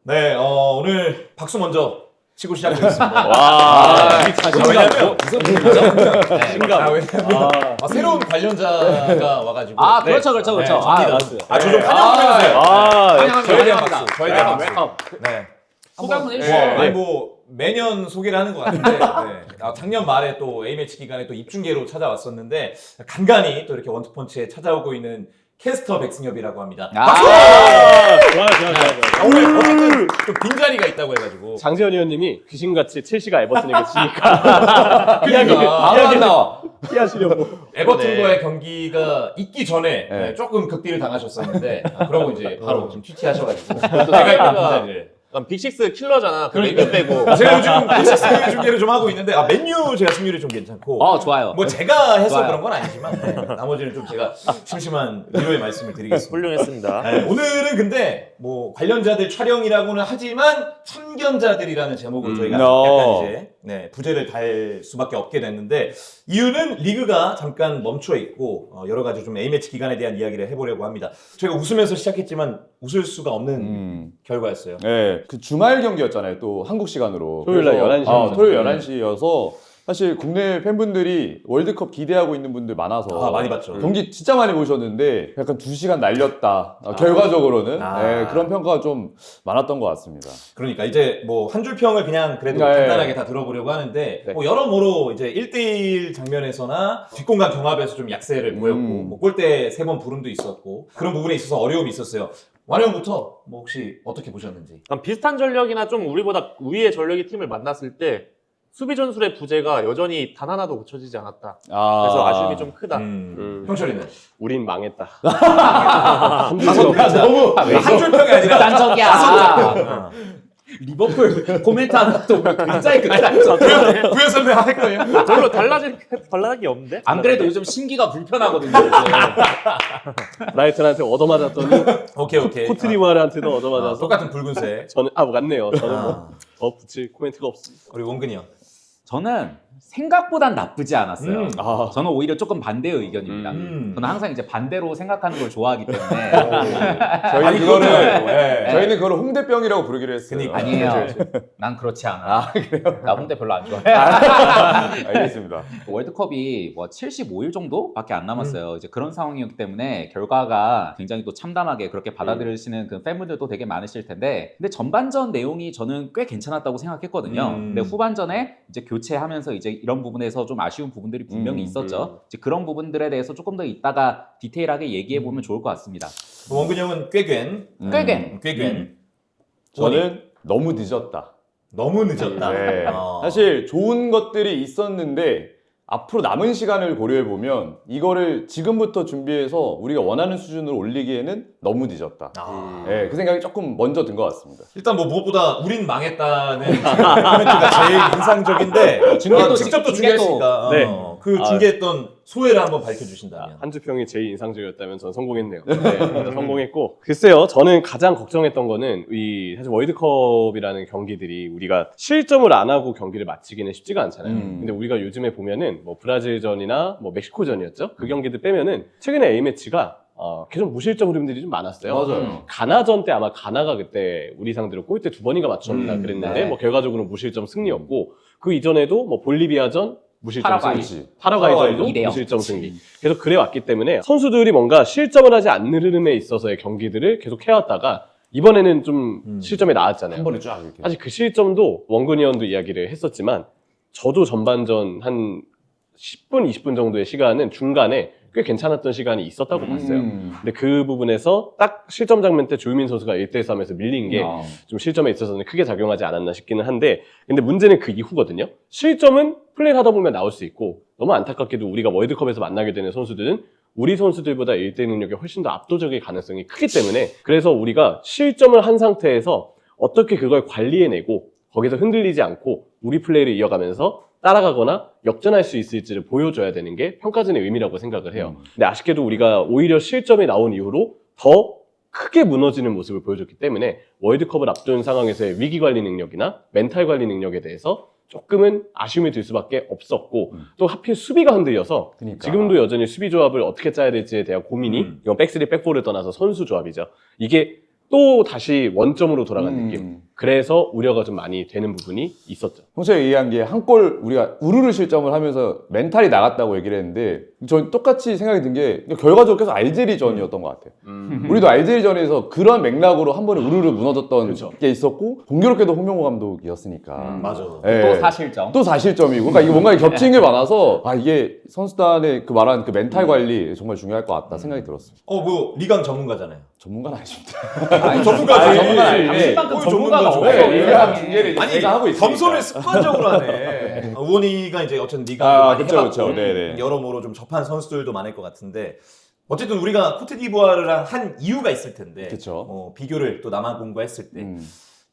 네, 오늘 박수 먼저 치고 시작하겠습니다. 와, 왜냐면 무슨 분이죠? 왜냐면 새로운 관련자가 와가지고 그렇죠. 저 좀 환영해주세요. 환영합니다. 저에 대한 환영합니다. 박수. 저에 대한 박수. 웰컴. 네. 소개 한번 네. 해주시죠. 아니 뭐 매년 소개를 하는 것 같은데 작년 말에 또 A매치 기간에 또 입중계로 찾아왔었는데 간간히 또 이렇게 원투펀치에 찾아오고 있는 캐스터 백승엽이라고 합니다. 박수! 좋아요. 오늘 어쨌든 좀 빈자리가 있다고 해가지고 장재현 의원님이 귀신같이 첼시가 에버튼에게 지니까 바로 안 나와. 피하시려고. 에버튼과의 경기가 있기 전에 네. 조금 극딜을 당하셨었는데 그러고 이제 바로 지금 취티하셔가지고 제가 있던 빈자리를 빅식스 킬러잖아. 그 레이크 빼고. 제가 요즘 빅식스 중계를 좀 하고 있는데 맨유 제가 승률이 좀 괜찮고 좋아요. 뭐 제가 해서 좋아요. 그런 건 아니지만 나머지는 좀 제가 심심한 위로의 말씀을 드리겠습니다. 훌륭했습니다. 네, 오늘은 근데 뭐 관련자들 촬영이라고는 하지만 참견자들이라는 제목으로 저희가 약간 이제 부제를 달 수밖에 없게 됐는데 이유는 리그가 잠깐 멈춰 있고 여러 가지 좀 A매치 기간에 대한 이야기를 해보려고 합니다. 저희가 웃으면서 시작했지만 웃을 수가 없는 결과였어요. 네, 그 주말 경기였잖아요. 또 한국 시간으로. 토요일날 그래서, 11시 였죠. 토요일 11시여서 사실 국내 팬분들이 월드컵 기대하고 있는 분들 많아서 많이 봤죠. 경기 진짜 많이 보셨는데 약간 2시간 날렸다. 결과적으로는 그런 평가가 좀 많았던 것 같습니다. 그러니까 이제 뭐 한 줄 평을 그냥 그래도 간단하게 다 들어보려고 하는데 뭐 여러모로 이제 1대1 장면에서나 뒷공간 경합에서 좀 약세를 보였고 뭐 골대 3번 불운도 있었고 그런 부분에 있어서 어려움이 있었어요. 완영부터 뭐 혹시 어떻게 보셨는지. 비슷한 전력이나 좀 우리보다 우위의 전력의 팀을 만났을 때 수비 전술의 부재가 여전히 단 하나도 고쳐지지 않았다. 그래서 아쉬움이 좀 크다. 형철이는? 우린 망했다. 너무 한 줄 평이 아니라 극단적이야. 리버풀 코멘트 하나 또 굉장히 극단적. 부여 선배 할 거예요? 별로 달라진 게 없는데? 안 그래도 요즘 심기가 불편하거든요. 라이튼한테 얻어맞았더니 오케이. 코트리와르한테도 얻어맞아서 똑같은 붉은색. 저는 맞네요. 저는 뭐 더 붙일 코멘트가 없습니다. 우리 원근이 형. 저는 생각보단 나쁘지 않았어요. 음. 저는 오히려 조금 반대의 의견입니다. 저는 항상 이제 반대로 생각하는 걸 좋아하기 때문에 저희는 그걸 홍대병이라고 부르기로 했어요. 그러니까. 아니에요. 난 그렇지 않아. 나 홍대 별로 안 좋아해. 알겠습니다. 월드컵이 뭐 75일 정도밖에 안 남았어요. 이제 그런 상황이었기 때문에 결과가 굉장히 또 참담하게 그렇게 받아들이시는 그 팬분들도 되게 많으실 텐데, 근데 전반전 내용이 저는 꽤 괜찮았다고 생각했거든요. 근데 후반전에 이제 교체하면서 이제 이런 부분에서 좀 아쉬운 부분들이 분명히 있었죠. 이제 그런 부분들에 대해서 조금 더 이따가 디테일하게 얘기해 보면 좋을 것 같습니다. 원근이 형은 꾀견. 꽤 저는 너무 늦었다. 너무 늦었다. 네. 사실 좋은 것들이 있었는데 앞으로 남은 시간을 고려해 보면 이거를 지금부터 준비해서 우리가 원하는 수준으로 올리기에는 너무 늦었다. 네, 그 생각이 조금 먼저 든 것 같습니다. 일단 뭐 무엇보다 우린 망했다는 코멘트가 제일 인상적인데 중계도 직접 또 중계도. 중계했으니까 그 중계했던 소회를 한번 밝혀주신다면. 한주평이 제일 인상적이었다면 전 성공했네요. 성공했고, 글쎄요, 저는 가장 걱정했던 거는 사실 월드컵이라는 경기들이 우리가 실점을 안 하고 경기를 마치기는 쉽지가 않잖아요. 근데 우리가 요즘에 보면은 뭐 브라질전이나 뭐 멕시코전이었죠. 그 경기들 빼면은 최근에 A매치가 계속 무실점 흐름들이 좀 많았어요. 맞아요. 가나전 때 아마 가나가 그때 우리 상대로 골대 2번인가 맞췄나 그랬는데 뭐 결과적으로 무실점 승리였고, 그 이전에도 뭐 볼리비아전 무실점 파라과이. 승리, 파라과이전도 2대0. 무실점 승리. 계속 그래 왔기 때문에 선수들이 뭔가 실점을 하지 않는 흐름에 있어서의 경기들을 계속 해왔다가 이번에는 좀 실점이 나왔잖아요. 한 번에 쫙 이렇게. 사실 그 실점도 원근이 형도 이야기를 했었지만 저도 전반전 한 10분, 20분 정도의 시간은 중간에 꽤 괜찮았던 시간이 있었다고 봤어요. 근데 그 부분에서 딱 실점 장면 때 조유민 선수가 1대3에서 밀린 게 좀 실점에 있어서는 크게 작용하지 않았나 싶기는 한데, 근데 문제는 그 이후거든요. 실점은 플레이를 하다 보면 나올 수 있고, 너무 안타깝게도 우리가 월드컵에서 만나게 되는 선수들은 우리 선수들보다 1대 능력이 훨씬 더 압도적일 가능성이 크기 때문에, 그래서 우리가 실점을 한 상태에서 어떻게 그걸 관리해내고 거기서 흔들리지 않고 우리 플레이를 이어가면서 따라가거나 역전할 수 있을지를 보여줘야 되는 게 평가전의 의미라고 생각을 해요. 근데 아쉽게도 우리가 오히려 실점이 나온 이후로 더 크게 무너지는 모습을 보여줬기 때문에 월드컵을 앞둔 상황에서의 위기 관리 능력이나 멘탈 관리 능력에 대해서 조금은 아쉬움이 들 수밖에 없었고, 또 하필 수비가 흔들려서 그러니까. 지금도 여전히 수비 조합을 어떻게 짜야 될지에 대한 고민이, 이건 백쓰리 백포를 떠나서 선수 조합이죠. 이게 또 다시 원점으로 돌아간 느낌. 그래서 우려가 좀 많이 되는 부분이 있었죠. 형수가 얘기한 게 한 골 우리가 우르르 실점을 하면서 멘탈이 나갔다고 얘기를 했는데 전 똑같이 생각이 든 게 결과적으로 계속 알제리전이었던 것 같아요. 우리도 알제리전에서 그런 맥락으로 한 번에 우르르 무너졌던 그렇죠. 게 있었고 공교롭게도 홍명호 감독이었으니까 맞아. 예. 또 4실점. 또 4실점이고 그러니까 이게 뭔가 겹친 게 많아서 아 이게 선수단의 그 말한 그 멘탈 관리 정말 중요할 것 같다 생각이 들었어요. 뭐 리강 전문가잖아요. 전문가는 아니십니다. 전문가지. 당신만큼 전문가가 없어요. 네, 이 리강 세상에. 중계를 아니 제가 하고 있으니까. 겸손을 습관적으로 하네. 우원이가 이제 어쨌든 리강 많이 그쵸, 해봤고 그쵸. 네네. 여러모로 좀 접한 선수들도 많을 것 같은데 어쨌든 우리가 코트디부아르랑 한 이유가 있을 텐데 그쵸. 비교를 또 남아공과 했을 때 음.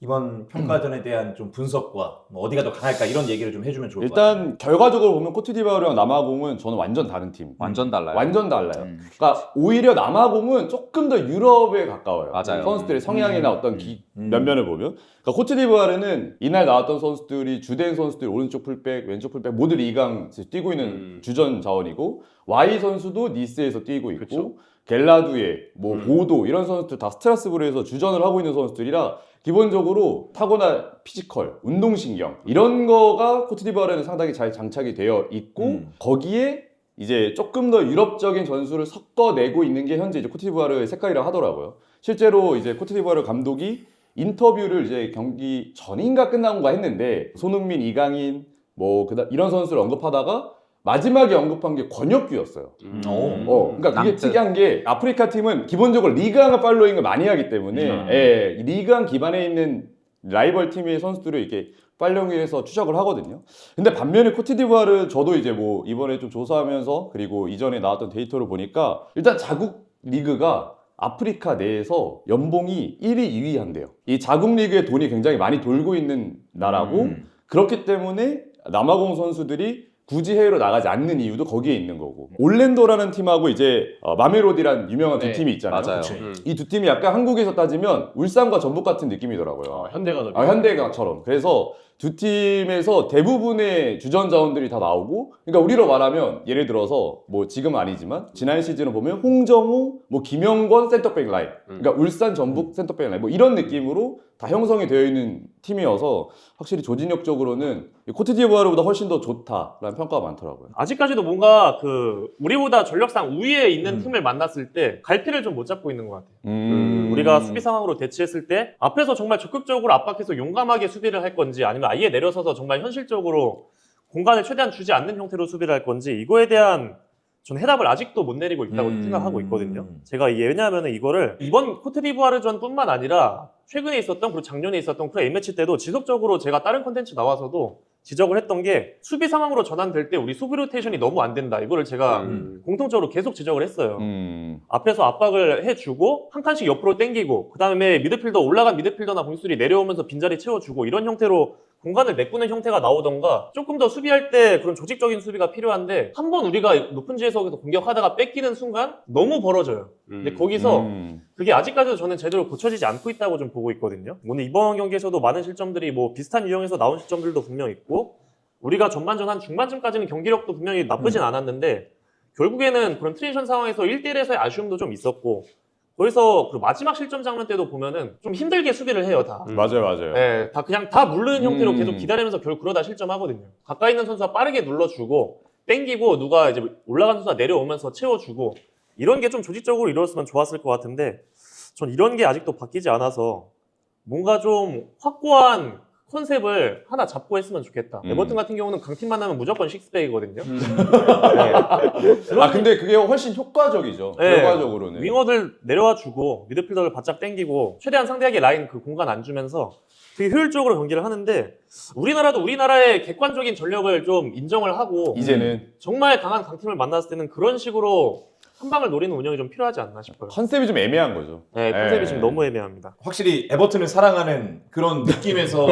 이번 평가전에 대한 좀 분석과 뭐 어디가 더 강할까 이런 얘기를 좀 해주면 좋을 것 같아요. 일단 결과적으로 보면 코트디부아르랑 남아공은 저는 완전 다른 팀. 완전 달라요. 완전 달라요. 그러니까 오히려 남아공은 조금 더 유럽에 가까워요. 맞아요. 선수들의 성향이나 어떤 면면을 보면. 그러니까 코트디부아르는 이날 나왔던 선수들이 주된 선수들 오른쪽 풀백, 왼쪽 풀백 모두 리강 뛰고 있는 주전 자원이고 Y 선수도 니스에서 뛰고 있고 그쵸. 겔라두에 뭐 보도 이런 선수들 다 스트라스부르에서 주전을 하고 있는 선수들이라 기본적으로 타고난 피지컬, 운동신경 이런 거가 코트디부아르는 상당히 잘 장착이 되어 있고 거기에 이제 조금 더 유럽적인 전술을 섞어내고 있는 게 현재 이제 코트디부아르의 색깔이라고 하더라고요. 실제로 이제 코트디부아르 감독이 인터뷰를 이제 경기 전인가 끝나고가 했는데 손흥민, 이강인 뭐 이런 선수를 언급하다가 마지막에 언급한 게 권혁규였어요. 그러니까 그게 특이한 게 아프리카 팀은 기본적으로 리그왕 팔로잉을 많이 하기 때문에 예, 리그왕 기반에 있는 라이벌 팀의 선수들을 이렇게 팔로잉해서 추적을 하거든요. 근데 반면에 코트디부아르 저도 이제 뭐 이번에 좀 조사하면서 그리고 이전에 나왔던 데이터를 보니까 일단 자국 리그가 아프리카 내에서 연봉이 1위, 2위 한대요. 이 자국 리그에 돈이 굉장히 많이 돌고 있는 나라고 그렇기 때문에 남아공 선수들이 굳이 해외로 나가지 않는 이유도 거기에 있는 거고 올랜도라는 팀하고 이제 마멜로디라는 유명한 두 팀이 있잖아요. 맞아요. 이 두 팀이 약간 한국에서 따지면 울산과 전북 같은 느낌이더라고요. 현대가 현대가처럼. 그래서 두 팀에서 대부분의 주전 자원들이 다 나오고 그러니까 우리로 말하면 예를 들어서 뭐 지금은 아니지만 지난 시즌을 보면 홍정호, 뭐 김영권 센터백 라인 그러니까 울산 전북 센터백 라인 뭐 이런 느낌으로 다 형성이 되어 있는 팀이어서 확실히 조직력적으로는 코트디부아르보다 훨씬 더 좋다라는 평가가 많더라고요. 아직까지도 뭔가 우리보다 전력상 우위에 있는 팀을 만났을 때 갈피를 좀 못 잡고 있는 것 같아요. 우리가 수비 상황으로 대치했을 때 앞에서 정말 적극적으로 압박해서 용감하게 수비를 할 건지 아니면 아예 내려서서 정말 현실적으로 공간을 최대한 주지 않는 형태로 수비를 할 건지 이거에 대한 저는 해답을 아직도 못 내리고 있다고 생각하고 있거든요. 제가 왜냐하면 이거를 이번 코트디부아르전뿐만 아니라 최근에 있었던 그리고 작년에 있었던 프로 A매치 때도 지속적으로 제가 다른 콘텐츠 나와서도 지적을 했던 게 수비 상황으로 전환될 때 우리 수비 로테이션이 너무 안 된다. 이거를 제가 공통적으로 계속 지적을 했어요. 앞에서 압박을 해주고 한 칸씩 옆으로 당기고 그 다음에 미드필더 올라간 미드필더나 공수들이 내려오면서 빈자리 채워주고 이런 형태로 공간을 메꾸는 형태가 나오던가 조금 더 수비할 때 그런 조직적인 수비가 필요한데 한번 우리가 높은 지에서 공격하다가 뺏기는 순간 너무 벌어져요. 근데 거기서 그게 아직까지도 저는 제대로 고쳐지지 않고 있다고 좀 보고 있거든요. 오늘 이번 경기에서도 많은 실점들이 뭐 비슷한 유형에서 나온 실점들도 분명 있고 우리가 전반전 한 중반쯤까지는 경기력도 분명히 나쁘진 않았는데 결국에는 그런 트랜지션 상황에서 1대1에서의 아쉬움도 좀 있었고 거기서 그 마지막 실점 장면 때도 보면은 좀 힘들게 수비를 해요, 다. 맞아요. 네, 다 그냥 다 물르는 형태로 계속 기다리면서 결국 그러다 실점하거든요. 가까이 있는 선수가 빠르게 눌러주고 땡기고 누가 이제 올라간 선수가 내려오면서 채워주고 이런 게 좀 조직적으로 이루어졌으면 좋았을 것 같은데 전 이런 게 아직도 바뀌지 않아서 뭔가 좀 확고한 컨셉을 하나 잡고 했으면 좋겠다. 에버튼 같은 경우는 강팀 만나면 무조건 식스백이거든요. 근데 그게 훨씬 효과적이죠. 네. 결과적으로는. 윙어들 내려와 주고 미드필더를 바짝 당기고 최대한 상대에게 라인 그 공간 안 주면서 되게 효율적으로 경기를 하는데 우리나라도 우리나라의 객관적인 전력을 좀 인정을 하고 이제는 정말 강한 강팀을 만났을 때는 그런 식으로 한 방을 노리는 운영이 좀 필요하지 않나 싶어요. 컨셉이 좀 애매한 거죠. 네, 컨셉이 지금 너무 애매합니다. 확실히 에버튼을 사랑하는 그런 느낌에서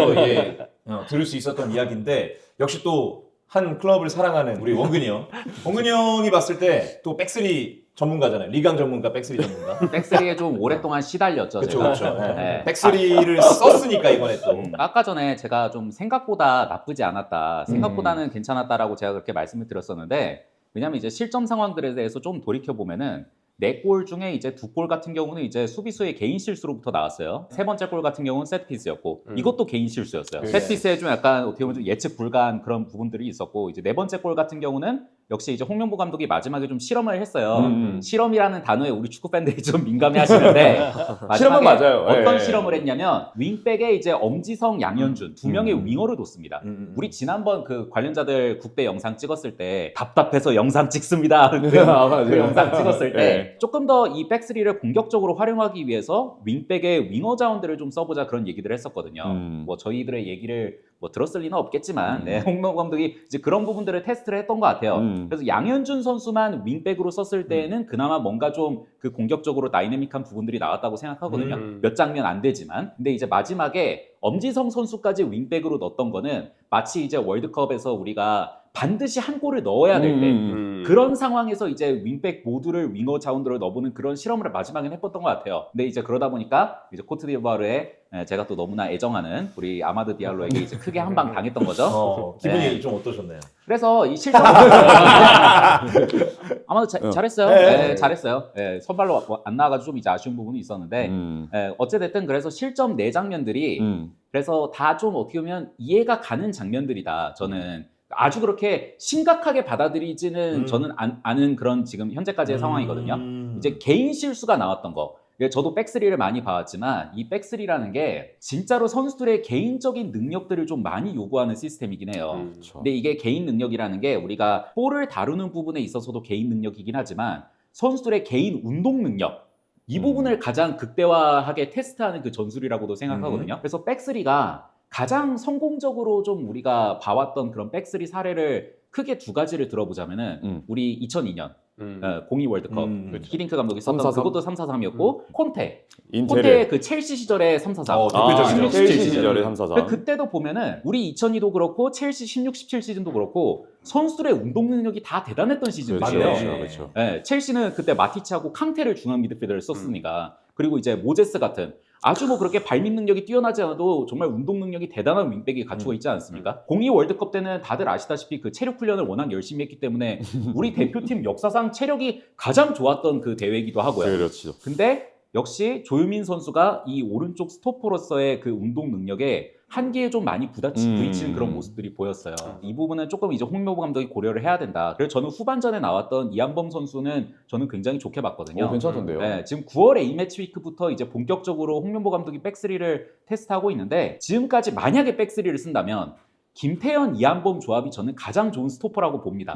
들을 수 있었던 이야기인데 역시 또 한 클럽을 사랑하는 우리 원근이 형. 원근이 형이 봤을 때 또 백스리 전문가잖아요. 리강 전문가, 백스리 전문가. 백스리에 좀 오랫동안 시달렸죠. 그렇죠, 제가. 그렇죠. 네. 백스리를 썼으니까 이번에 또. 아까 전에 제가 좀 생각보다 나쁘지 않았다, 생각보다는 괜찮았다라고 제가 그렇게 말씀을 드렸었는데 왜냐면 이제 실점 상황들에 대해서 좀 돌이켜 보면은 4골 중에 이제 2골 같은 경우는 이제 수비수의 개인 실수로부터 나왔어요. 3번째 골 같은 경우는 세트피스였고 이것도 개인 실수였어요. 그래. 세트피스에 좀 약간 어떻게 보면 좀 예측 불가한 그런 부분들이 있었고 이제 4번째 골 같은 경우는 역시 이제 홍명보 감독이 마지막에 좀 실험을 했어요. 실험이라는 단어에 우리 축구 팬들이 좀 민감해하시는데 실험은 맞아요. 어떤 예. 실험을 했냐면 윙백에 이제 엄지성, 양현준 두 명의 윙어를 뒀습니다. 우리 지난번 그 관련자들 국대 영상 찍었을 때 답답해서 영상 찍습니다. 그 영상 찍었을 때 조금 더 이 백스리를 공격적으로 활용하기 위해서 윙백에 윙어 자원들을 좀 써보자 그런 얘기들을 했었거든요. 뭐 저희들의 얘기를 뭐 들었을 리는 없겠지만 홍명보 감독이 이제 그런 부분들을 테스트를 했던 것 같아요. 그래서 양현준 선수만 윙백으로 썼을 때에는 그나마 뭔가 좀 그 공격적으로 다이내믹한 부분들이 나왔다고 생각하거든요. 몇 장면 안 되지만. 근데 이제 마지막에 엄지성 선수까지 윙백으로 넣었던 거는 마치 이제 월드컵에서 우리가 반드시 한 골을 넣어야 될 때 그런 상황에서 이제 윙백 모두를 윙어 자원들을 넣어보는 그런 실험을 마지막에 해봤던 것 같아요. 근데 이제 그러다 보니까 이제 코트디부아르에 제가 또 너무나 애정하는 우리 아마드 디알로에게 이제 크게 한 방 당했던 거죠. 기분이 네. 좀 어떠셨나요? 그래서 이 실점 아마도 잘했어요. 네. 네, 잘했어요. 네, 선발로 안 나와가지고 좀 이제 아쉬운 부분이 있었는데 어찌됐든 그래서 실점 4장면들이 그래서 다 좀 어떻게 보면 이해가 가는 장면들이다. 저는 아주 그렇게 심각하게 받아들이지는 저는 않은 그런 지금 현재까지의 상황이거든요. 이제 개인 실수가 나왔던 거. 저도 백스리를 많이 봐왔지만 이 백스리라는 게 진짜로 선수들의 개인적인 능력들을 좀 많이 요구하는 시스템이긴 해요. 근데 이게 개인 능력이라는 게 우리가 볼을 다루는 부분에 있어서도 개인 능력이긴 하지만 선수들의 개인 운동 능력 이 부분을 가장 극대화하게 테스트하는 그 전술이라고도 생각하거든요. 그래서 백스리가 가장 성공적으로 좀 우리가 봐왔던 그런 백스리 사례를 크게 2가지를 들어보자면은 우리 2002년 02 월드컵 히딩크 감독이 썼던 3-4-3. 그것도 3-4-3이었고 콘테의 인테르. 그 첼시 시절의 3-4-3 대표적이죠. 첼시 시절의 3-4-3. 그때도 보면은 우리 2002도 그렇고 첼시 16-17 시즌도 그렇고 선수들의 운동 능력이 다 대단했던 시즌이에요. 그렇죠. 네, 첼시는 그때 마티치하고 캉테를 중앙 미드필더를 썼으니까 그리고 이제 모제스 같은 아주 뭐 그렇게 발밑 능력이 뛰어나지 않아도 정말 운동 능력이 대단한 윙백이 갖추고 있지 않습니까? 02 월드컵 때는 다들 아시다시피 그 체력 훈련을 워낙 열심히 했기 때문에 우리 대표팀 역사상 체력이 가장 좋았던 그 대회이기도 하고요. 그렇죠. 근데 역시 조유민 선수가 이 오른쪽 스토퍼로서의 그 운동 능력에 한계에 좀 많이 부딪히는 그런 모습들이 보였어요. 이 부분은 조금 이제 홍명보 감독이 고려를 해야 된다. 그래서 저는 후반전에 나왔던 이한범 선수는 저는 굉장히 좋게 봤거든요. 괜찮던데요. 네, 지금 9월 A매치 위크부터 이제 본격적으로 홍명보 감독이 백스리를 테스트하고 있는데 지금까지 만약에 백스리를 쓴다면 김태현, 이한범 조합이 저는 가장 좋은 스토퍼라고 봅니다.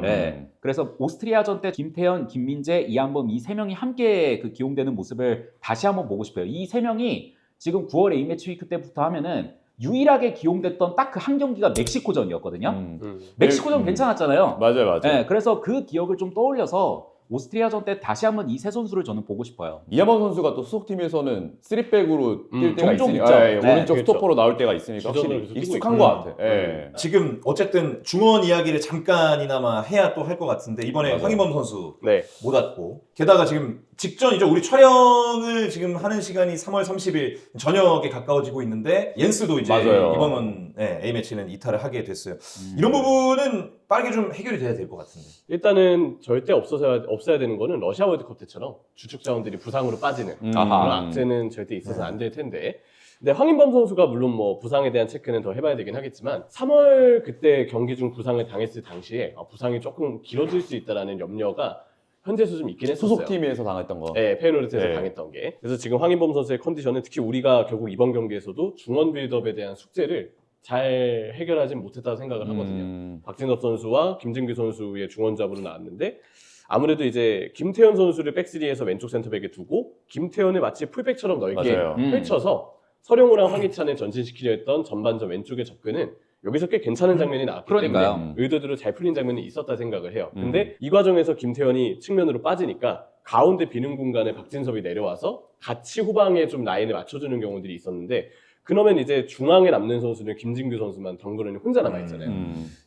네. 그래서 오스트리아전 때 김태현, 김민재, 이한범 이 3명이 함께 그 기용되는 모습을 다시 한번 보고 싶어요. 이 3명이 지금 9월 A매치 위크 때부터 하면은 유일하게 기용됐던 딱 그 한 경기가 멕시코전이었거든요. 멕시코전 괜찮았잖아요. 맞아요. 네, 그래서 그 기억을 좀 떠올려서 오스트리아전 때 다시 한번 이 세 선수를 저는 보고 싶어요. 이하범 선수가 또 소속팀에서는 3백으로 뛸 때가 종종 있으니까 있죠. 오른쪽 그렇죠. 스토퍼로 나올 때가 있으니까 주전으로 확실히 계속 뛰고 익숙한 있고. 것 같아. 예. 지금 어쨌든 중원 이야기를 잠깐이나마 해야 또 할 것 같은데 이번에 맞아요. 황인범 선수 네. 못 왔고 게다가 지금 직전이죠. 우리 촬영을 지금 하는 시간이 3월 30일 저녁에 가까워지고 있는데 옌스도 이제 맞아요. 이번 A매치는 이탈을 하게 됐어요. 이런 부분은 빠르게 좀 해결이 돼야 될 것 같은데. 일단은 절대 없어야 되는 거는 러시아 월드컵 때처럼 주축 자원들이 부상으로 빠지는 그런 악재는 절대 있어서는 안 될 텐데. 근데 황인범 선수가 물론 뭐 부상에 대한 체크는 더 해봐야 되긴 하겠지만 3월 그때 경기 중 부상을 당했을 당시에 부상이 조금 길어질 수 있다라는 염려가 현재에서 좀 있긴 했었어요. 소속팀에서 당했던 거. 네, 페이노르트에서 네. 당했던 게. 그래서 지금 황인범 선수의 컨디션은 특히 우리가 결국 이번 경기에서도 중원 빌드업에 대한 숙제를 잘 해결하진 못했다고 생각을 하거든요. 박진섭 선수와 김진규 선수의 중원잡으로 나왔는데 아무래도 이제 김태현 선수를 백스리에서 왼쪽 센터백에 두고 김태현을 마치 풀백처럼 넓게 맞아요. 펼쳐서 서령우랑 황희찬을 전진시키려 했던 전반전 왼쪽의 접근은 여기서 꽤 괜찮은 장면이 나왔기 그러니까요. 때문에 의도대로 잘 풀린 장면이 있었다 생각을 해요. 근데 이 과정에서 김태현이 측면으로 빠지니까 가운데 비는 공간에 박진섭이 내려와서 같이 후방에 좀 라인을 맞춰주는 경우들이 있었는데 그러면 이제 중앙에 남는 선수는 김진규 선수만 덩그러니 혼자 남아있잖아요.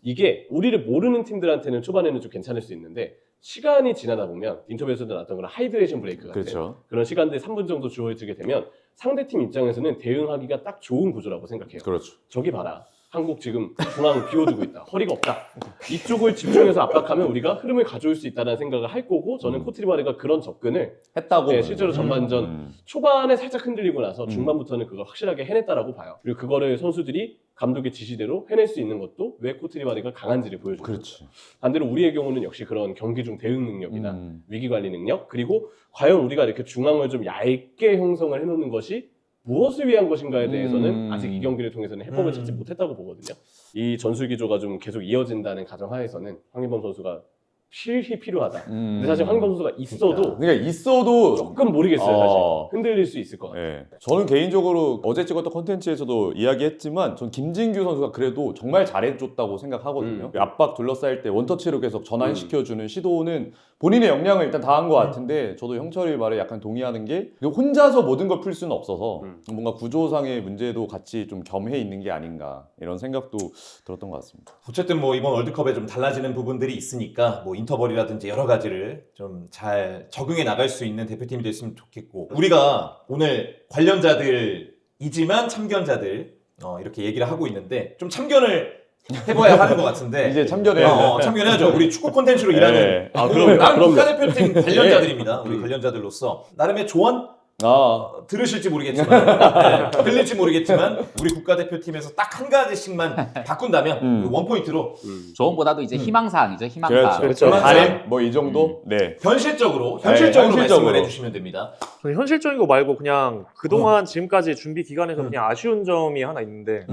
이게 우리를 모르는 팀들한테는 초반에는 좀 괜찮을 수 있는데 시간이 지나다 보면 인터뷰에서도 나왔던 그런 하이드레이션 브레이크 같은 그렇죠. 그런 시간들이 3분 정도 주어지게 되면 상대팀 입장에서는 대응하기가 딱 좋은 구조라고 생각해요. 그렇죠. 저기 봐라. 한국 지금 중앙 비워두고 있다. 허리가 없다. 이쪽을 집중해서 압박하면 우리가 흐름을 가져올 수 있다는 생각을 할 거고 저는 코트디부아르가 그런 접근을 했다고. 네, 실제로 전반전 초반에 살짝 흔들리고 나서 중반부터는 그걸 확실하게 해냈다라고 봐요. 그리고 그거를 선수들이 감독의 지시대로 해낼 수 있는 것도 왜 코트디부아르가 강한지를 보여주는 거죠. 그렇지. 반대로 우리의 경우는 역시 그런 경기 중 대응 능력이나 위기 관리 능력 그리고 과연 우리가 이렇게 중앙을 좀 얇게 형성을 해놓는 것이 무엇을 위한 것인가에 대해서는 아직 이 경기를 통해서는 해법을 찾지 못했다고 보거든요. 이 전술 기조가 좀 계속 이어진다는 가정하에서는 황희범 선수가 필히 필요하다. 근데 사실 황희범 선수가 있어도 그러니까 있어도 조금 모르겠어요. 사실 흔들릴 수 있을 것 같아요. 예. 저는 개인적으로 어제 찍었던 콘텐츠에서도 이야기했지만 전 김진규 선수가 그래도 정말 잘해줬다고 생각하거든요. 압박 둘러싸일 때 원터치로 계속 전환시켜주는 시도는 본인의 역량을 일단 다한 것 같은데 저도 형철이 말에 약간 동의하는 게 혼자서 모든 걸 풀 수는 없어서 뭔가 구조상의 문제도 같이 좀 겸해 있는 게 아닌가 이런 생각도 들었던 것 같습니다. 어쨌든 뭐 이번 월드컵에 좀 달라지는 부분들이 있으니까 뭐 인터벌이라든지 여러 가지를 좀 잘 적응해 나갈 수 있는 대표팀이 됐으면 좋겠고 우리가 오늘 관련자들이지만 참견자들 이렇게 얘기를 하고 있는데 좀 참견을 해봐야 하는 것 같은데 이제 참견해야죠. 참견해야죠. 우리 축구 콘텐츠로 일하는 네. 난 국가대표팀 관련자들입니다. 우리 관련자들로서 나름의 조언 들으실지 모르겠지만 들릴지 모르겠지만 우리 국가대표팀에서 딱 한 가지씩만 바꾼다면 그 원포인트로 조언보다도 이제 희망사항이죠. 희망사항. 그렇죠. 바램? 뭐 이 정도? 네. 현실적으로 현실적으로. 말씀을 해주시면 됩니다. 저는 현실적인 거 말고 그냥 그동안 지금까지 준비 기간에서 그냥 아쉬운 점이 하나 있는데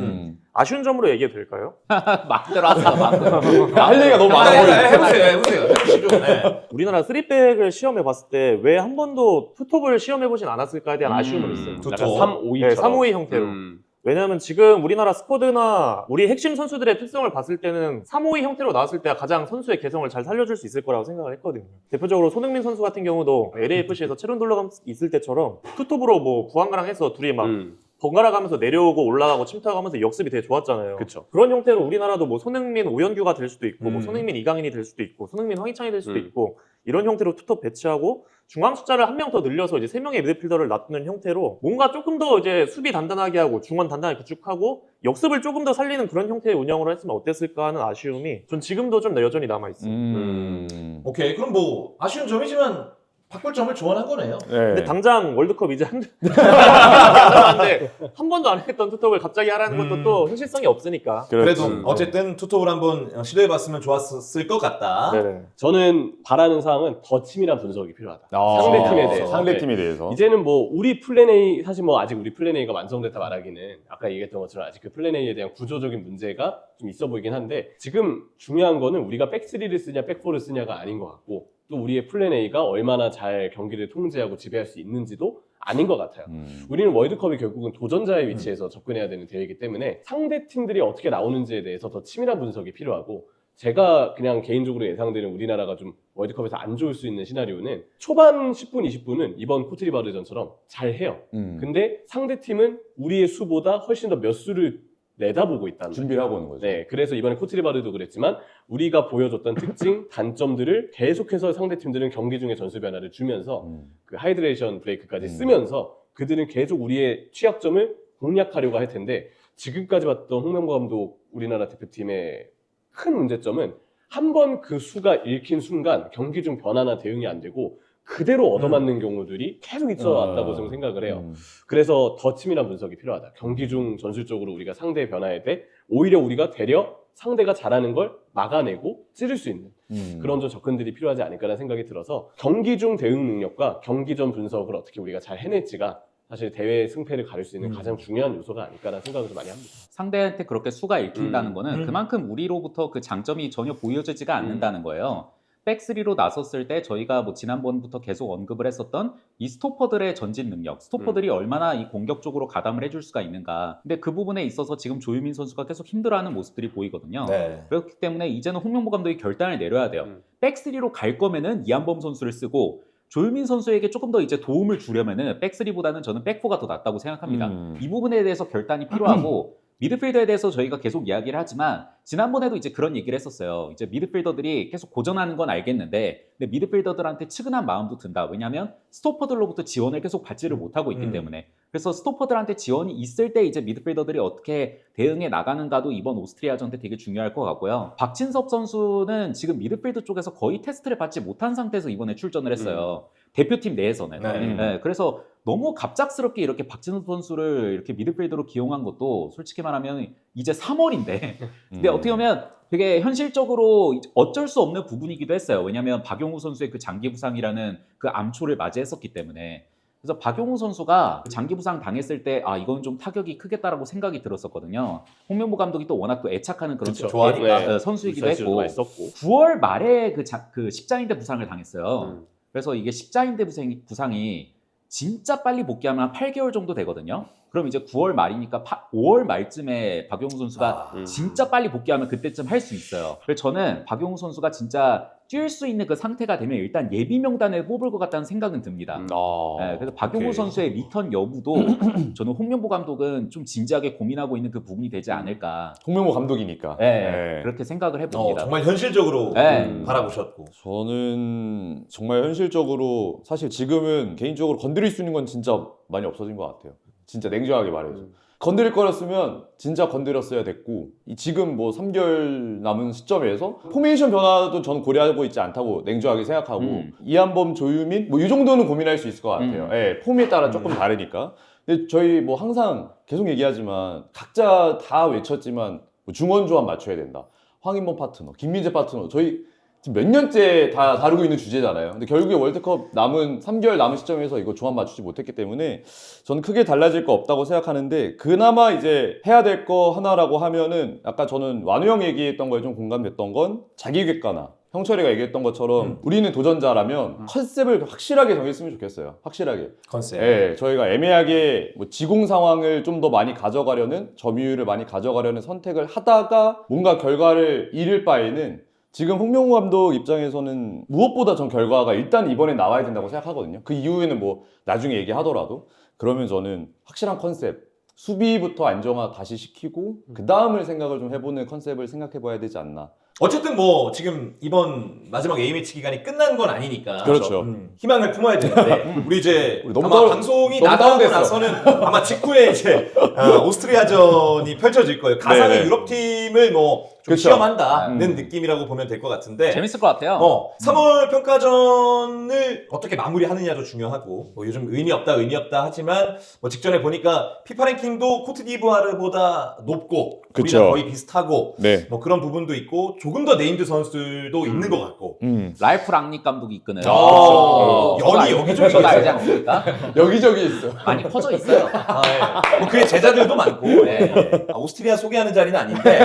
아쉬운 점으로 얘기해도 될까요? 마음대로 하세요. 마음대로. 할 얘기가 너무 많아 보여요. 해보세요. 해보시죠. 네. 우리나라 3백을 시험해 봤을 때 왜 한 번도 투톱을 시험해 보진 않았을까에 대한 아쉬움은 있어요. 투톱. 약간 3-5-2처럼. 네, 3-5-2 형태로. 왜냐하면 지금 우리나라 스쿼드나 우리 핵심 선수들의 특성을 봤을 때는 3-5-2 형태로 나왔을 때가 가장 선수의 개성을 잘 살려줄 수 있을 거라고 생각을 했거든요. 대표적으로 손흥민 선수 같은 경우도 LAFC에서 체론 돌러감 있을 때처럼 투톱으로 뭐 구한가랑 해서 둘이 막 번갈아 가면서 내려오고 올라가고 침투하면서 역습이 되게 좋았잖아요. 그쵸. 그런 형태로 우리나라도 뭐 손흥민 오연규가 될 수도 있고 뭐 손흥민 이강인이 될 수도 있고 손흥민 황희찬이 될 수도 있고 이런 형태로 투톱 배치하고 중앙 숫자를 한 명 더 늘려서 이제 3명의 미드필더를 놔두는 형태로 뭔가 조금 더 이제 수비 단단하게 하고 중원 단단하게 구축하고 역습을 조금 더 살리는 그런 형태의 운영으로 했으면 어땠을까 하는 아쉬움이 전 지금도 좀 여전히 남아있어요. 오케이. 그럼 뭐 아쉬운 점이지만 바꿀 점을 조언한 거네요. 네. 근데 당장 월드컵 이제 한 번도 안 했던 투톱을 갑자기 하라는 것도 또 현실성이 없으니까. 그래도 어쨌든 투톱을 한번 시도해봤으면 좋았을 것 같다. 네네. 저는 바라는 사항은 더 치밀한 분석이 필요하다. 상대팀에 대해서. 상대팀에 대해서. 이제는 뭐 우리 플랜 A 사실 뭐 아직 우리 플랜 A가 완성됐다 말하기는 아까 얘기했던 것처럼 아직 그 플랜 A에 대한 구조적인 문제가 좀 있어 보이긴 한데 지금 중요한 거는 우리가 백3를 쓰냐 백4를 쓰냐가 아닌 것 같고 또 우리의 플랜 A가 얼마나 잘 경기를 통제하고 지배할 수 있는지도 아닌 것 같아요. 우리는 월드컵이 결국은 도전자의 위치에서 접근해야 되는 대회이기 때문에 상대 팀들이 어떻게 나오는지에 대해서 더 치밀한 분석이 필요하고 제가 그냥 개인적으로 예상되는 우리나라가 좀 월드컵에서 안 좋을 수 있는 시나리오는 초반 10분, 20분은 이번 코트디부아르전처럼 잘 해요. 근데 상대 팀은 우리의 수보다 훨씬 더 몇 수를 내다보고 있다는 준비를 하고 오는 거죠. 네, 그래서 이번에 코트디부아르도 그랬지만 우리가 보여줬던 특징, 단점들을 계속해서 상대팀들은 경기 중에 전술 변화를 주면서 그 하이드레이션 브레이크까지 쓰면서 그들은 계속 우리의 취약점을 공략하려고 할 텐데 지금까지 봤던 홍명보 감독 우리나라 대표팀의 큰 문제점은 한 번 그 수가 읽힌 순간 경기 중 변화나 대응이 안 되고 그대로 얻어맞는 경우들이 계속 있어 왔다고 저는 생각을 해요. 그래서 더 치밀한 분석이 필요하다. 경기 중 전술적으로 우리가 상대의 변화에 대해 오히려 우리가 되려 상대가 잘하는 걸 막아내고 찌를 수 있는 그런 좀 접근들이 필요하지 않을까라는 생각이 들어서 경기 중 대응 능력과 경기 전 분석을 어떻게 우리가 잘 해낼지가 사실 대회 승패를 가릴 수 있는 가장 중요한 요소가 아닐까라는 생각을 좀 많이 합니다. 상대한테 그렇게 수가 읽힌다는 거는 그만큼 우리로부터 그 장점이 전혀 보여지지가 않는다는 거예요. 백3로 나섰을 때 저희가 뭐 지난번부터 계속 언급을 했었던 이 스토퍼들의 전진 능력, 스토퍼들이 얼마나 이 공격적으로 가담을 해줄 수가 있는가. 근데 그 부분에 있어서 지금 조유민 선수가 계속 힘들어하는 모습들이 보이거든요. 네. 그렇기 때문에 이제는 홍명보 감독이 결단을 내려야 돼요. 백3로 갈 거면은 이한범 선수를 쓰고 조유민 선수에게 조금 더 이제 도움을 주려면은 백3보다는 저는 백4가 더 낫다고 생각합니다. 이 부분에 대해서 결단이 필요하고 미드필더에 대해서 저희가 계속 이야기를 하지만 지난번에도 이제 그런 얘기를 했었어요. 이제 미드필더들이 계속 고전하는 건 알겠는데 근데 미드필더들한테 측은한 마음도 든다. 왜냐하면 스토퍼들로부터 지원을 계속 받지를 못하고 있기 때문에. 그래서 스토퍼들한테 지원이 있을 때 이제 미드필더들이 어떻게 대응해 나가는가도 이번 오스트리아전 때 되게 중요할 것 같고요. 박진섭 선수는 지금 미드필더 쪽에서 거의 테스트를 받지 못한 상태에서 이번에 출전을 했어요. 대표팀 내에서는. 네, 그래서 너무 갑작스럽게 이렇게 박진섭 선수를 이렇게 미드필더로 기용한 것도 솔직히 말하면 이제 3월인데 근데 어떻게 보면 되게 현실적으로 어쩔 수 없는 부분이기도 했어요. 왜냐하면 박용우 선수의 그 장기 부상이라는 그 암초를 맞이했었기 때문에. 그래서 박용우 선수가 장기 부상 당했을 때 아 이건 좀 타격이 크겠다라고 생각이 들었었거든요. 홍명보 감독이 또 워낙 또 애착하는 그런 좋아하니까. 선수이기도 했고 있었고. 9월 말에 그 십자인대 부상을 당했어요. 그래서 이게 십자인대 부상이 진짜 빨리 복귀하면 한 8개월 정도 되거든요. 그럼 이제 9월 말이니까 5월 말쯤에 박용우 선수가 진짜 빨리 복귀하면 그때쯤 할 수 있어요. 그래서 저는 박용우 선수가 진짜 뛸 수 있는 그 상태가 되면 일단 예비 명단에 뽑을 것 같다는 생각은 듭니다. 네, 그래서 박용우 오케이. 선수의 리턴 여부도 저는 홍명보 감독은 좀 진지하게 고민하고 있는 그 부분이 되지 않을까. 홍명보 감독이니까. 네, 그렇게 생각을 해봅니다. 정말 현실적으로 네. 바라보셨고. 저는 정말 현실적으로 사실 지금은 개인적으로 건드릴 수 있는 건 진짜 많이 없어진 것 같아요. 진짜 냉정하게 말해서. 건드릴 거였으면 진짜 건드렸어야 됐고 지금 뭐 3개월 남은 시점에서 포메이션 변화도 저는 고려하고 있지 않다고 냉정하게 생각하고 이한범, 조유민 뭐 이 정도는 고민할 수 있을 것 같아요. 예, 폼에 따라 조금 다르니까. 근데 저희 뭐 항상 계속 얘기하지만 각자 다 외쳤지만 뭐 중원 조합 맞춰야 된다. 황인범 파트너, 김민재 파트너 저희 지금 몇 년째 다 다루고 있는 주제잖아요. 근데 결국에 월드컵 남은 3개월 남은 시점에서 이거 조합 맞추지 못했기 때문에 저는 크게 달라질 거 없다고 생각하는데 그나마 이제 해야 될 거 하나라고 하면은 아까 저는 완우 형 얘기했던 거에 좀 공감됐던 건 자기 객관화. 형철이가 얘기했던 것처럼 우리는 도전자라면 컨셉을 확실하게 정했으면 좋겠어요. 확실하게. 컨셉. 예, 저희가 애매하게 뭐 지공 상황을 좀 더 많이 가져가려는 점유율을 많이 가져가려는 선택을 하다가 뭔가 결과를 잃을 바에는 지금 홍명보 감독 입장에서는 무엇보다 전 결과가 일단 이번에 나와야 된다고 생각하거든요. 그 이후에는 뭐 나중에 얘기하더라도 그러면 저는 확실한 컨셉 수비부터 안정화 다시 시키고 그 다음을 생각을 좀 해보는 컨셉을 생각해봐야 되지 않나. 어쨌든 뭐 지금 이번 마지막 A매치 기간이 끝난 건 아니니까 그렇죠. 희망을 품어야 되는데 우리 이제 우리 너무 아마 다운- 방송이 너무 나가고 다운됐어. 나서는 아마 직후에 이제 오스트리아전이 펼쳐질 거예요. 가상의 네네. 유럽팀을 뭐 좀 그쵸. 시험한다는 느낌이라고 보면 될 것 같은데 재밌을 것 같아요. 3월 평가전을 어떻게 마무리하느냐도 중요하고 뭐 요즘 의미 없다 하지만 뭐 직전에 보니까 피파 랭킹도 코트디부아르보다 높고 그쵸. 우리가 거의 비슷하고 네. 뭐 그런 부분도 있고 조금 더 네임드 선수들도 있는 것 같고 라이프 랑닉 감독이 이끄는 연이 여기저기 저도 알지 있어요. 않습니까? 여기저기 있어. 많이 퍼져 있어요. 뭐 그의 제자들도 많고 네. 오스트리아 소개하는 자리는 아닌데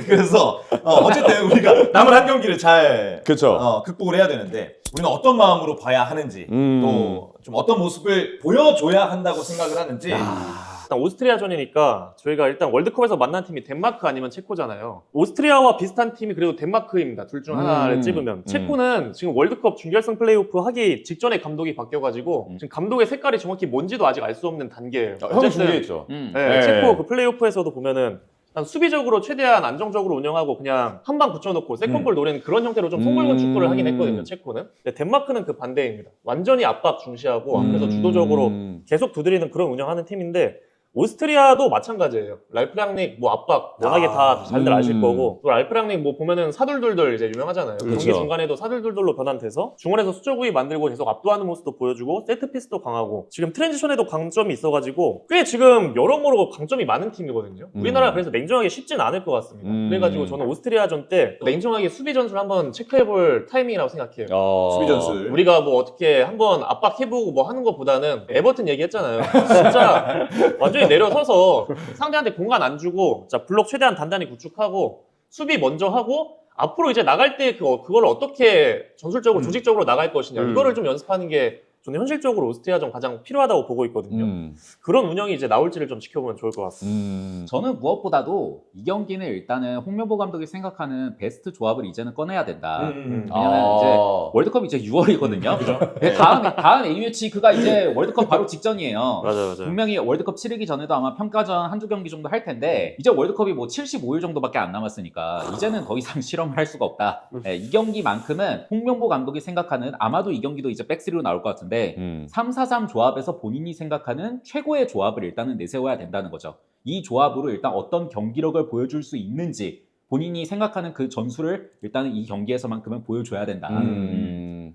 그래서 어쨌든 우리가 남은 한 경기를 잘 그쵸. 극복을 해야 되는데 우리는 어떤 마음으로 봐야 하는지 또 좀 어떤 모습을 보여줘야 한다고 생각을 하는지 일단 오스트리아전이니까 저희가 일단 월드컵에서 만난 팀이 덴마크 아니면 체코잖아요. 오스트리아와 비슷한 팀이 그래도 덴마크입니다. 둘 중 하나를 찝으면. 체코는 지금 월드컵 준결승 플레이오프 하기 직전에 감독이 바뀌어가지고 지금 감독의 색깔이 정확히 뭔지도 아직 알 수 없는 단계예요. 형이 준비했죠. 네, 네. 체코 그 플레이오프에서도 보면은 일단 수비적으로 최대한 안정적으로 운영하고 그냥 한 방 붙여놓고 세컨볼 노리는 그런 형태로 좀 송골근 축구를 하긴 했거든요, 체코는. 근데 덴마크는 그 반대입니다. 완전히 압박 중시하고 앞에서 주도적으로 계속 두드리는 그런 운영하는 팀인데 오스트리아도 마찬가지예요. 랄프 랑닉 뭐 압박 워낙에 다 잘들 아실 거고 또 랄프 랑닉 뭐 보면은 사둘둘들 이제 유명하잖아요. 경기 중간에도 사둘둘들로 변환돼서 중원에서 수적우위 만들고 계속 압도하는 모습도 보여주고 세트피스도 강하고 지금 트랜지션에도 강점이 있어가지고 꽤 지금 여러모로 강점이 많은 팀이거든요. 우리나라가 그래서 냉정하게 쉽진 않을 것 같습니다. 그래가지고 저는 오스트리아전 때 냉정하게 수비 전술을 한번 체크해볼 타이밍이라고 생각해요. 수비 전술 우리가 뭐 어떻게 한번 압박해보고 뭐 하는 것보다는 에버튼 얘기했잖아요. 진짜 완전히 내려서서 상대한테 공간 안 주고 자 블록 최대한 단단히 구축하고 수비 먼저 하고 앞으로 이제 나갈 때 그걸 어떻게 전술적으로 조직적으로 나갈 것이냐 이거를 좀 연습하는 게 저는 현실적으로 오스트리아전 가장 필요하다고 보고 있거든요. 그런 운영이 이제 나올지를 좀 지켜보면 좋을 것 같습니다. 저는 무엇보다도 이 경기는 일단은 홍명보 감독이 생각하는 베스트 조합을 이제는 꺼내야 된다. 왜냐면 이제 월드컵이 이제 6월이거든요. 다음 A매치 그가 이제 월드컵 바로 직전이에요. 맞아요. 분명히 월드컵 치르기 전에도 아마 평가전 한두 경기 정도 할 텐데 이제 월드컵이 뭐 75일 정도밖에 안 남았으니까 이제는 더 이상 실험을 할 수가 없다. 네, 이 경기만큼은 홍명보 감독이 생각하는 아마도 이 경기도 이제 백스리로 나올 것 같은데 3-4-3 조합에서 본인이 생각하는 최고의 조합을 일단은 내세워야 된다는 거죠. 이 조합으로 일단 어떤 경기력을 보여줄 수 있는지 본인이 생각하는 그 전술을 일단은 이 경기에서만큼은 보여줘야 된다.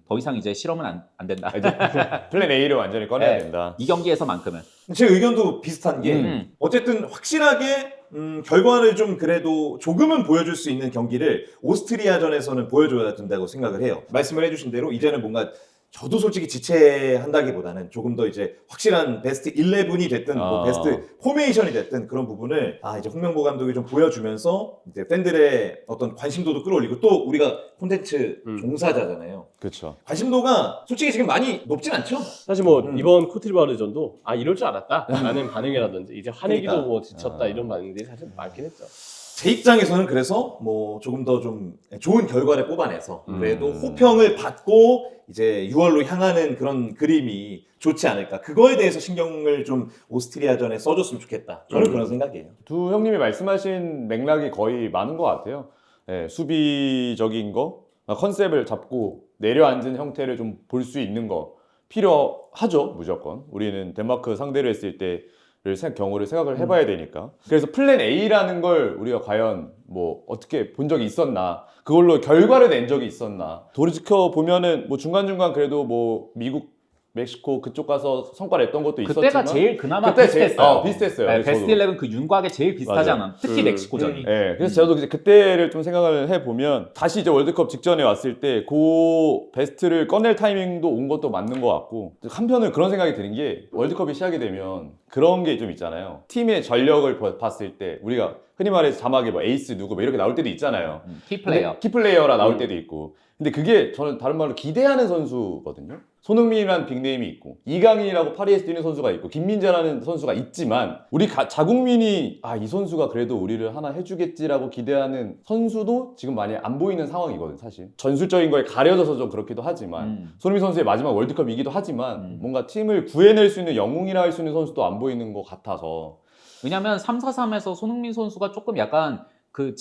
더 이상 이제 실험은 안 된다. 이제 플랜 A를 완전히 꺼내야 네. 된다. 이 경기에서만큼은. 제 의견도 비슷한 게 어쨌든 확실하게 결과를 좀 그래도 조금은 보여줄 수 있는 경기를 오스트리아전에서는 보여줘야 된다고 생각을 해요. 말씀을 해주신 대로 이제는 뭔가 저도 솔직히 지체한다기보다는 조금 더 이제 확실한 베스트 11이 됐든 뭐 베스트 포메이션이 됐든 그런 부분을 이제 홍명보 감독이 좀 보여주면서 이제 팬들의 어떤 관심도도 끌어올리고 또 우리가 콘텐츠 종사자잖아요. 그렇죠. 관심도가 솔직히 지금 많이 높진 않죠? 사실 뭐 이번 코트디부아르전도 이럴 줄 알았다라는 반응이라든지 이제 화내기도 그러니까. 뭐 지쳤다 이런 반응들이 사실 많긴 했죠. 제 입장에서는 그래서 뭐 조금 더 좀 좋은 결과를 뽑아내서 그래도 호평을 받고 이제 6월로 향하는 그런 그림이 좋지 않을까. 그거에 대해서 신경을 좀 오스트리아전에 써줬으면 좋겠다. 저는 그런 생각이에요. 두 형님이 말씀하신 맥락이 거의 많은 것 같아요. 네, 수비적인 거, 컨셉을 잡고 내려앉은 형태를 좀 볼 수 있는 거 필요하죠, 무조건. 우리는 덴마크 상대로 했을 때 경우를 생각을 해봐야 되니까. 그래서 플랜 A라는 걸 우리가 과연 뭐 어떻게 본 적이 있었나, 그걸로 결과를 낸 적이 있었나. 돌이켜 보면은 뭐 중간중간 그래도 뭐 미국, 멕시코 그쪽 가서 성과 냈던 것도 있었지만 그때가 제일 그나마 그때 비슷했어요. 비슷했어요. 네, 네, 베스트 저도. 11 그 윤곽에 제일 비슷하지 맞아요. 않았나. 특히 멕시코전이. 네, 그래서 저도 이제 그때를 좀 생각을 해보면 다시 이제 월드컵 직전에 왔을 때 그 베스트를 꺼낼 타이밍도 온 것도 맞는 것 같고, 한편은 그런 생각이 드는 게 월드컵이 시작이 되면 그런 게 좀 있잖아요. 팀의 전력을 봤을 때 우리가 흔히 말해서 자막에 뭐 에이스 누구 뭐 이렇게 나올 때도 있잖아요. 키플레이어. 키플레이어라 나올 때도 있고. 근데 그게 저는 다른 말로 기대하는 선수거든요. 손흥민이라는 빅네임이 있고 이강인이라고 파리에서 뛰는 선수가 있고 김민재라는 선수가 있지만 우리 자국민이 이 선수가 그래도 우리를 하나 해주겠지라고 기대하는 선수도 지금 많이 안 보이는 상황이거든 사실. 전술적인 거에 가려져서 좀 그렇기도 하지만 손흥민 선수의 마지막 월드컵이기도 하지만 뭔가 팀을 구해낼 수 있는 영웅이라 할 수 있는 선수도 안 보이는 것 같아서. 왜냐면 3-4-3에서 손흥민 선수가 조금 약간 그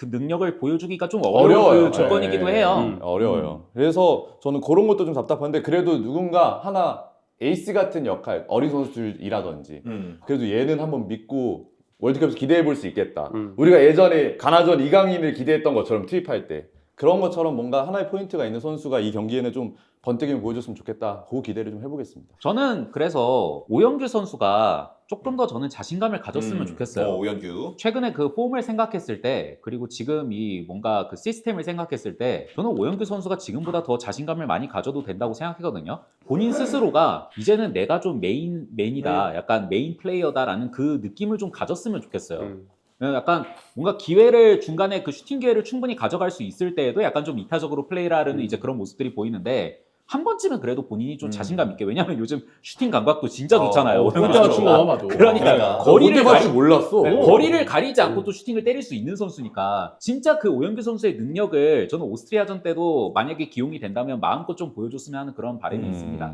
능력을 보여주기가 좀 어려워요. 조건이기도 해요. 어려워요. 그래서 저는 그런 것도 좀 답답한데 그래도 누군가 하나 에이스 같은 역할, 어린 선수들이라든지 그래도 얘는 한번 믿고 월드컵에서 기대해 볼 수 있겠다. 우리가 예전에 가나전 이강인을 기대했던 것처럼 투입할 때 그런 것처럼 뭔가 하나의 포인트가 있는 선수가 이 경기에는 좀 번뜩이면 보여줬으면 좋겠다. 그 기대를 좀 해보겠습니다. 저는 그래서 오영규 선수가 조금 더 저는 자신감을 가졌으면 좋겠어요. 오영규. 최근에 그 폼을 생각했을 때 그리고 지금 이 뭔가 그 시스템을 생각했을 때 저는 오영규 선수가 지금보다 더 자신감을 많이 가져도 된다고 생각하거든요. 본인 스스로가 이제는 내가 좀 메인이다, 약간 메인 플레이어다라는 그 느낌을 좀 가졌으면 좋겠어요. 약간 뭔가 기회를 중간에 그 슈팅 기회를 충분히 가져갈 수 있을 때에도 약간 좀 이타적으로 플레이를 하는 이제 그런 모습들이 보이는데 한 번쯤은 그래도 본인이 좀 자신감 있게, 왜냐하면 요즘 슈팅 감각도 진짜 좋잖아요. 혼자 맞춘 거만 봐도. 그러니까 거리를 갈줄 몰랐어. 거리를 가리지 않고 또 슈팅을 때릴 수 있는 선수니까 진짜 그 오영규 선수의 능력을 저는 오스트리아전 때도 만약에 기용이 된다면 마음껏 좀 보여줬으면 하는 그런 바람이 있습니다.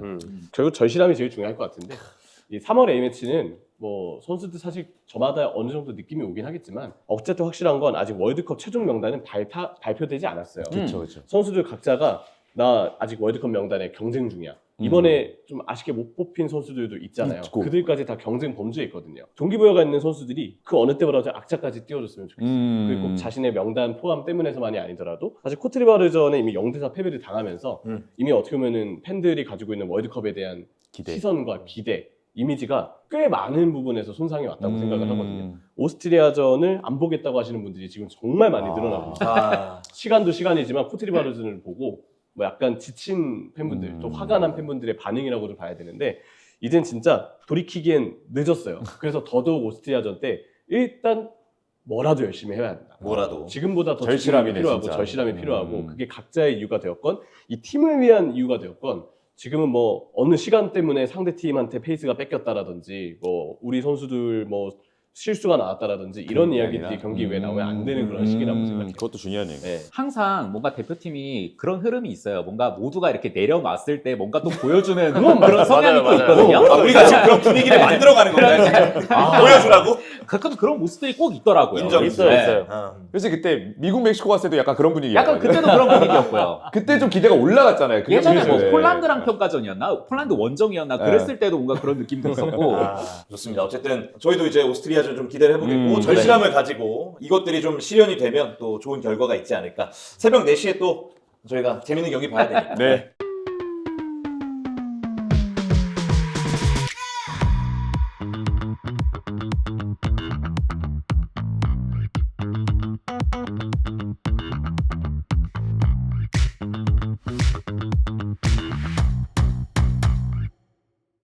결국 절실함이 제일 중요할 것 같은데 이 3월 A매치는 뭐 선수들 사실 저마다 어느 정도 느낌이 오긴 하겠지만 어쨌든 확실한 건 아직 월드컵 최종 명단은 발표되지 않았어요. 그렇죠. 선수들 각자가 나 아직 월드컵 명단에 경쟁 중이야. 이번에 좀 아쉽게 못 뽑힌 선수들도 있잖아요. 있고. 그들까지 다 경쟁 범주에 있거든요. 동기부여가 있는 선수들이 그 어느 때보다 악착까지 띄워줬으면 좋겠어요. 그게 꼭 자신의 명단 포함 때문에서만이 아니더라도 사실 코트디부아르전에 이미 0대4 패배를 당하면서 이미 어떻게 보면은 팬들이 가지고 있는 월드컵에 대한 시선과 기대, 이미지가 꽤 많은 부분에서 손상이 왔다고 생각을 하거든요. 오스트리아전을 안 보겠다고 하시는 분들이 지금 정말 많이 늘어나고 있어요. 시간도 시간이지만 코트디부아르전을 보고 뭐 약간 지친 팬분들, 또 화가 난 팬분들의 반응이라고 좀 봐야 되는데 이젠 진짜 돌이키기엔 늦었어요. 그래서 더더욱 오스트리아전 때 일단 뭐라도 열심히 해야 된다. 뭐라도. 지금보다 더 절실함이네, 필요하고 진짜. 절실함이 필요하고 그게 각자의 이유가 되었건 이 팀을 위한 이유가 되었건 지금은 뭐 어느 시간 때문에 상대 팀한테 페이스가 뺏겼다라든지 뭐 우리 선수들 뭐 실수가 나왔다라든지 이런 이야기들이 경기 외에 나오면 안 되는 그런 시기라고 생각해요. 그것도 중요한 얘기. 네. 항상 뭔가 대표팀이 그런 흐름이 있어요. 뭔가 모두가 이렇게 내려놨을 때 뭔가 또 보여주는 그런 성향이 또 맞아요. 있거든요. 우리가 지금 그런 분위기를 만들어가는 건가요? 지금? 보여주라고? 가끔 그런 모습들이 꼭 있더라고요. 인정. 있어요, 네. 있어요. 그래서 그때 미국 멕시코 갔을 때도 약간 그런 분위기였거든요. 약간 그때도 그런 분위기였고요. 그때 좀 기대가 올라갔잖아요. 그게 예전에 뭐 문제죠. 폴란드랑 평가전이었나? 폴란드 원정이었나? 네. 그랬을 때도 뭔가 그런 느낌도 있었고. 좋습니다. 어쨌든 저희도 이제 오스트리아전 좀 기대를 해보겠고 네. 절실함을 가지고 이것들이 좀 실현이 되면 또 좋은 결과가 있지 않을까. 새벽 4시에 또 저희가 재밌는 경기 봐야 되니까. 네.